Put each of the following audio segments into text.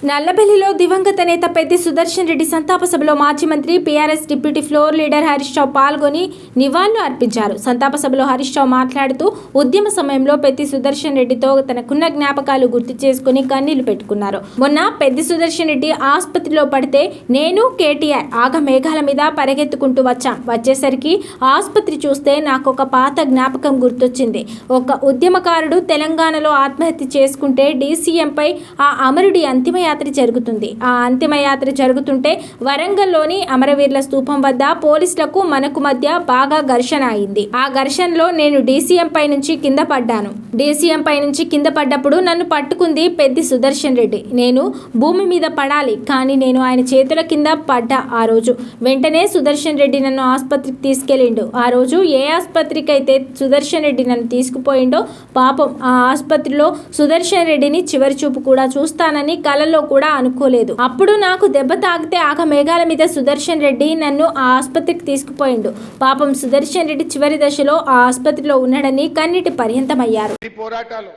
నల్లబెల్లిలో దివంగత నేత పెద్ది సుదర్శన్ రెడ్డి సంతాప సభలో మాజీ మంత్రి BRS deputy floor leader Harish Rao పాల్గొని నివాళులు అర్పించారు. సంతాప సభలో హరీష్ రావు మాట్లాడుతూ ఉద్యమ సమయంలో పెద్ది సుదర్శన్ రెడ్డితో తనకున్న జ్ఞాపకాలు గుర్తు చేసుకుని కన్నీళ్లు పెట్టుకున్నారు. మొన్న పెద్ది సుదర్శన్ రెడ్డి ఆసుపత్రిలో పడితే నేను కేటీఆర్ ఆగమేఘాల మీద పరిగెత్తుకుంటూ వచ్చేసరికి ఆసుపత్రి చూస్తే నాకు ఒక పాత జ్ఞాపకం గుర్తొచ్చింది. ఒక ఉద్యమకారుడు తెలంగాణలో ఆత్మహత్య చేసుకుంటే డీసీఎంపై ఆ అమరుడి అంతిమ యాత్ర జరుగుతుంది. ఆ అంతిమ యాత్ర జరుగుతుంటే వరంగల్లోని అమరవీరుల స్తూపం వద్ద పోలీసులకు మనకు మధ్య బాగా ఘర్షణ అయింది. ఆ ఘర్షణలో నేను డీసీఎం పై నుంచి కింద పడ్డాను. డీసీఎం పై నుంచి కింద పడ్డప్పుడు నన్ను పట్టుకుంది పెద్ది సుదర్శన్ రెడ్డి. నేను భూమి మీద పడాలి, కానీ నేను ఆయన చేతుల కింద పడ్డా. ఆ రోజు వెంటనే సుదర్శన్ రెడ్డి నన్ను ఆసుపత్రికి తీసుకెళ్ళిండు. ఆ రోజు ఏ ఆసుపత్రికి అయితే సుదర్శన్ రెడ్డి నన్ను తీసుకుపోయిండో పాపం ఆ ఆసుపత్రిలో సుదర్శన్ రెడ్డిని చివరి చూపు కూడా చూస్తానని కలలో కూడా అనుకోలేదు. అప్పుడు నాకు దెబ్బ తాగితే ఆగమేఘాల మీద సుదర్శన్ రెడ్డి నన్ను ఆ ఆసుపత్రికి తీసుకుపోయిండు. పాపం సుదర్శన్ రెడ్డి చివరి దశలో ఆ ఆసుపత్రిలో ఉన్నాడని కన్నీటి పర్యంతమయ్యారు. ఈ పోరాటాలు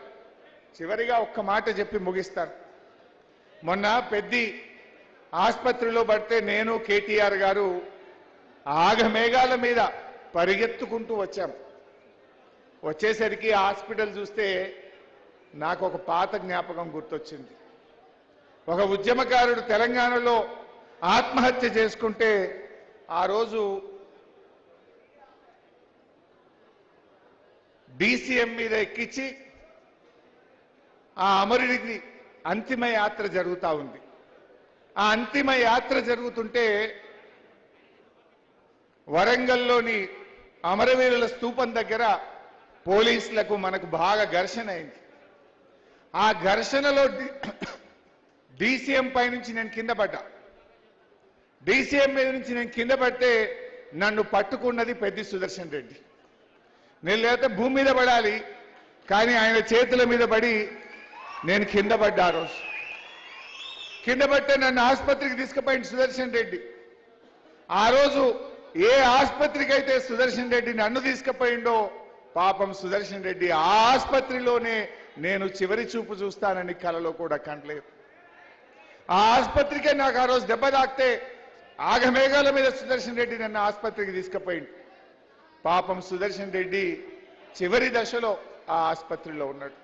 చివరిగా ఒక్క మాట చెప్పి ముగిస్తాను. మొన్న పెద్ది ఆసుపత్రిలో పడితే నేను కేటీఆర్ గారు ఆగమేఘాల మీద పరిగెత్తుకుంటూ వచ్చాం. వచ్చేసరికి హాస్పిటల్ చూస్తే నాకు ఒక పాత జ్ఞాపకం గుర్తొచ్చింది. ఒక ఉద్యమకారుడు తెలంగాణలో ఆత్మహత్య చేసుకుంటే ఆ రోజు డీసీఎం మీద ఎక్కించి ఆ అమరుడికి అంతిమ యాత్ర జరుగుతూ ఉంది. ఆ అంతిమ యాత్ర జరుగుతుంటే వరంగల్లోని అమరవీరుల స్తూపం దగ్గర పోలీసులకు మనకు బాగా ఘర్షణ అయింది. ఆ ఘర్షణలో డీసీఎం పై నుంచి నేను కింద పడ్డా. డీసీఎం మీద నుంచి నేను కింద పడితే నన్ను పట్టుకున్నది పెద్ది సుదర్శన్ రెడ్డి. నేను లేకపోతే భూమి మీద పడాలి, కానీ ఆయన చేతుల మీద పడి నేను కింద పడ్డా. ఆ రోజు కింద పడితే నన్ను ఆసుపత్రికి తీసుకుపోయింది సుదర్శన్ రెడ్డి. ఆ రోజు ఏ ఆసుపత్రికి అయితే సుదర్శన్ రెడ్డి నన్ను తీసుకుపోయిండో పాపం సుదర్శన్ రెడ్డి ఆ ఆసుపత్రిలోనే నేను చివరి చూపు చూస్తానని కలలో కూడా కనలేదు. ఆ ఆసుపత్రికే నాకు ఆ రోజు దెబ్బ తాకితే ఆగమేఘాల మీద సుదర్శన్ రెడ్డి నన్ను ఆసుపత్రికి తీసుకుపోయింది. పాపం సుదర్శన్ రెడ్డి చివరి దశలో ఆ ఆసుపత్రిలో ఉన్నాడు.